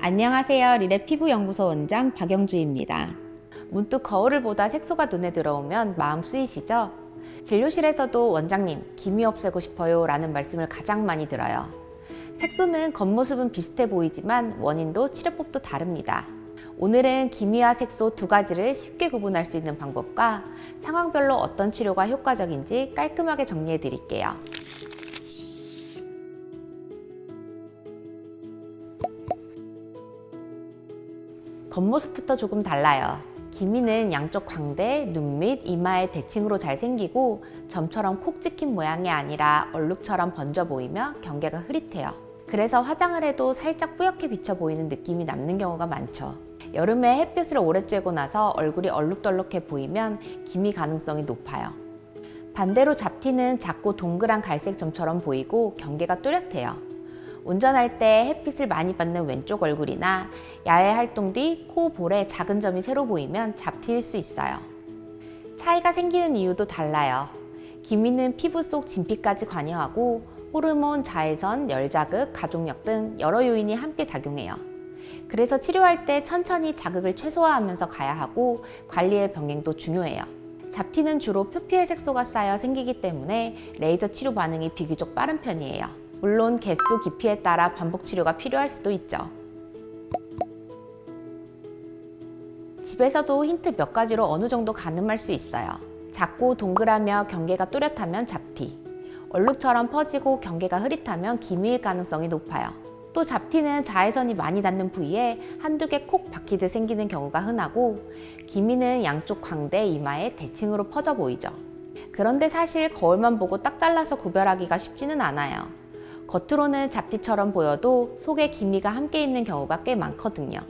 안녕하세요. 리래 피부연구소 원장 박영주입니다. 문득 거울을 보다 색소가 눈에 들어오면 마음 쓰이시죠? 진료실에서도 원장님, 기미 없애고 싶어요 라는 말씀을 가장 많이 들어요. 색소는 겉모습은 비슷해 보이지만 원인도 치료법도 다릅니다. 오늘은 기미와 색소 두 가지를 쉽게 구분할 수 있는 방법과 상황별로 어떤 치료가 효과적인지 깔끔하게 정리해 드릴게요. 겉모습부터 조금 달라요. 기미는 양쪽 광대, 눈 밑, 이마에 대칭으로 잘 생기고 점처럼 콕 찍힌 모양이 아니라 얼룩처럼 번져 보이며 경계가 흐릿해요. 그래서 화장을 해도 살짝 뿌옇게 비쳐 보이는 느낌이 남는 경우가 많죠. 여름에 햇빛을 오래 쬐고 나서 얼굴이 얼룩덜룩해 보이면 기미 가능성이 높아요. 반대로 잡티는 작고 동그란 갈색 점처럼 보이고 경계가 뚜렷해요. 운전할 때 햇빛을 많이 받는 왼쪽 얼굴이나 야외 활동 뒤 코 볼에 작은 점이 새로 보이면 잡티일 수 있어요. 차이가 생기는 이유도 달라요. 기미는 피부 속 진피까지 관여하고 호르몬, 자외선, 열자극, 가족력 등 여러 요인이 함께 작용해요. 그래서 치료할 때 천천히 자극을 최소화하면서 가야 하고 관리의 병행도 중요해요. 잡티는 주로 표피의 색소가 쌓여 생기기 때문에 레이저 치료 반응이 비교적 빠른 편이에요. 물론 개수, 깊이에 따라 반복 치료가 필요할 수도 있죠. 집에서도 힌트 몇 가지로 어느 정도 가늠할 수 있어요. 작고 동그라며 경계가 또렷하면 잡티, 얼룩처럼 퍼지고 경계가 흐릿하면 기미일 가능성이 높아요. 또 잡티는 자외선이 많이 닿는 부위에 한두 개 콕 박히듯 생기는 경우가 흔하고 기미는 양쪽 광대, 이마에 대칭으로 퍼져 보이죠. 그런데 사실 거울만 보고 딱 잘라서 구별하기가 쉽지는 않아요. 겉으로는 잡티처럼 보여도 속에 기미가 함께 있는 경우가 꽤 많거든요.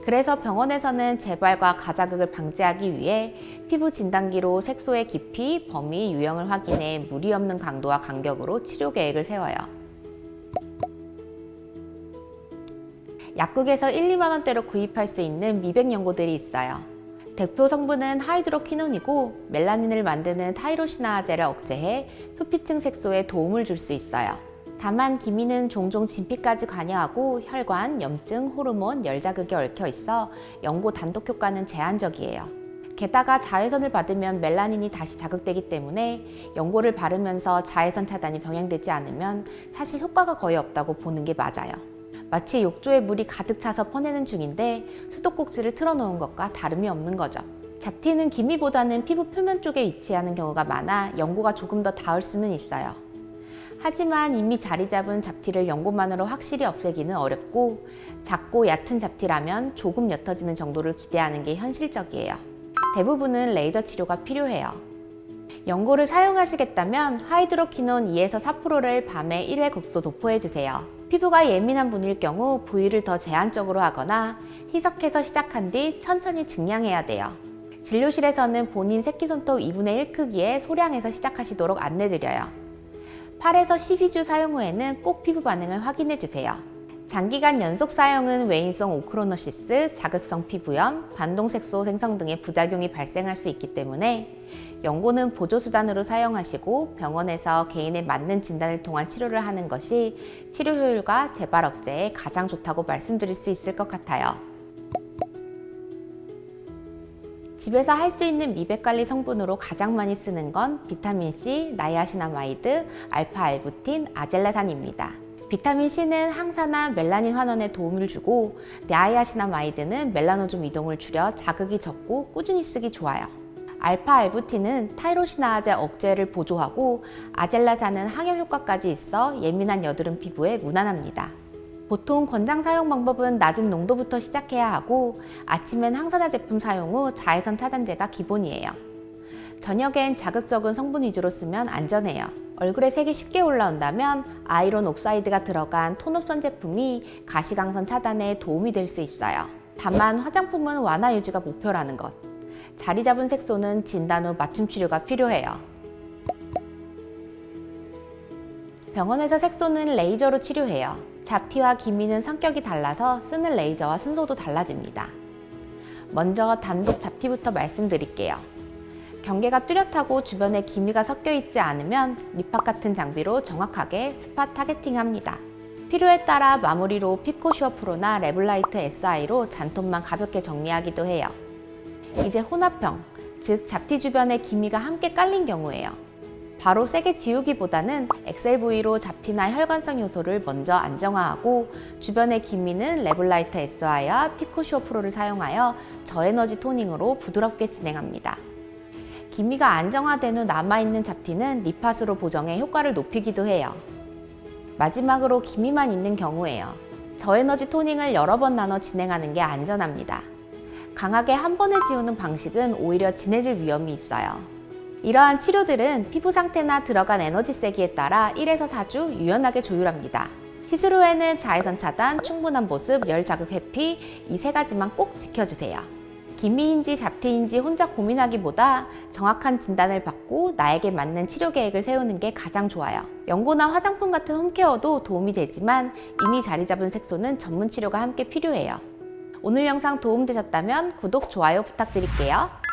그래서 병원에서는 재발과 가자극을 방지하기 위해 피부 진단기로 색소의 깊이, 범위, 유형을 확인해 무리 없는 강도와 간격으로 치료 계획을 세워요. 약국에서 1, 2만 원대로 구입할 수 있는 미백 연고들이 있어요. 대표 성분은 하이드로퀴논이고 멜라닌을 만드는 타이로시나아제를 억제해 표피층 색소에 도움을 줄 수 있어요. 다만 기미는 종종 진피까지 관여하고 혈관, 염증, 호르몬, 열자극에 얽혀 있어 연고 단독 효과는 제한적이에요. 게다가 자외선을 받으면 멜라닌이 다시 자극되기 때문에 연고를 바르면서 자외선 차단이 병행되지 않으면 사실 효과가 거의 없다고 보는 게 맞아요. 마치 욕조에 물이 가득 차서 퍼내는 중인데 수도꼭지를 틀어놓은 것과 다름이 없는 거죠. 잡티는 기미보다는 피부 표면 쪽에 위치하는 경우가 많아 연고가 조금 더 닿을 수는 있어요. 하지만 이미 자리 잡은 잡티를 연고만으로 확실히 없애기는 어렵고 작고 얕은 잡티라면 조금 옅어지는 정도를 기대하는 게 현실적이에요. 대부분은 레이저 치료가 필요해요. 연고를 사용하시겠다면 하이드로퀴논 2에서 4%를 밤에 1회 국소 도포해주세요. 피부가 예민한 분일 경우 부위를 더 제한적으로 하거나 희석해서 시작한 뒤 천천히 증량해야 돼요. 진료실에서는 본인 새끼손톱 2분의 1 크기에 소량에서 시작하시도록 안내드려요. 8에서 12주 사용 후에는 꼭 피부 반응을 확인해주세요. 장기간 연속 사용은 외인성 오크로노시스, 자극성 피부염, 반동색소 생성 등의 부작용이 발생할 수 있기 때문에 연고는 보조수단으로 사용하시고 병원에서 개인에 맞는 진단을 통한 치료를 하는 것이 치료 효율과 재발 억제에 가장 좋다고 말씀드릴 수 있을 것 같아요. 집에서 할 수 있는 미백관리 성분으로 가장 많이 쓰는 건 비타민C, 나이아시나마이드, 알파알부틴, 아젤라산입니다. 비타민C는 항산화 멜라닌 환원에 도움을 주고 나이아시나마이드는 멜라노좀 이동을 줄여 자극이 적고 꾸준히 쓰기 좋아요. 알파알부틴은 타이로시나아제 억제를 보조하고 아젤라산은 항염 효과까지 있어 예민한 여드름 피부에 무난합니다. 보통 권장 사용 방법은 낮은 농도부터 시작해야 하고 아침엔 항산화 제품 사용 후 자외선 차단제가 기본이에요. 저녁엔 자극적인 성분 위주로 쓰면 안전해요. 얼굴에 색이 쉽게 올라온다면 아이론 옥사이드가 들어간 톤옵션 제품이 가시광선 차단에 도움이 될 수 있어요. 다만 화장품은 완화 유지가 목표라는 것. 자리 잡은 색소는 진단 후 맞춤 치료가 필요해요. 병원에서 색소는 레이저로 치료해요. 잡티와 기미는 성격이 달라서 쓰는 레이저와 순서도 달라집니다. 먼저 단독 잡티부터 말씀드릴게요. 경계가 뚜렷하고 주변에 기미가 섞여 있지 않으면 립팍 같은 장비로 정확하게 스팟 타겟팅합니다. 필요에 따라 마무리로 피코슈어 프로나 레블라이트 SI로 잔톤만 가볍게 정리하기도 해요. 이제 혼합형, 즉 잡티 주변에 기미가 함께 깔린 경우예요. 바로 세게 지우기보다는 XLV로 잡티나 혈관성 요소를 먼저 안정화하고 주변의 기미는 레블라이트 SI와 피코슈어 프로를 사용하여 저에너지 토닝으로 부드럽게 진행합니다. 기미가 안정화된 후 남아있는 잡티는 리팟으로 보정해 효과를 높이기도 해요. 마지막으로 기미만 있는 경우예요. 저에너지 토닝을 여러 번 나눠 진행하는 게 안전합니다. 강하게 한 번에 지우는 방식은 오히려 진해질 위험이 있어요. 이러한 치료들은 피부 상태나 들어간 에너지 세기에 따라 1에서 4주 유연하게 조율합니다. 시술 후에는 자외선 차단, 충분한 보습, 열 자극 회피 이 세 가지만 꼭 지켜주세요. 기미인지 잡티인지 혼자 고민하기보다 정확한 진단을 받고 나에게 맞는 치료 계획을 세우는 게 가장 좋아요. 연고나 화장품 같은 홈케어도 도움이 되지만 이미 자리 잡은 색소는 전문 치료가 함께 필요해요. 오늘 영상 도움되셨다면 구독, 좋아요 부탁드릴게요.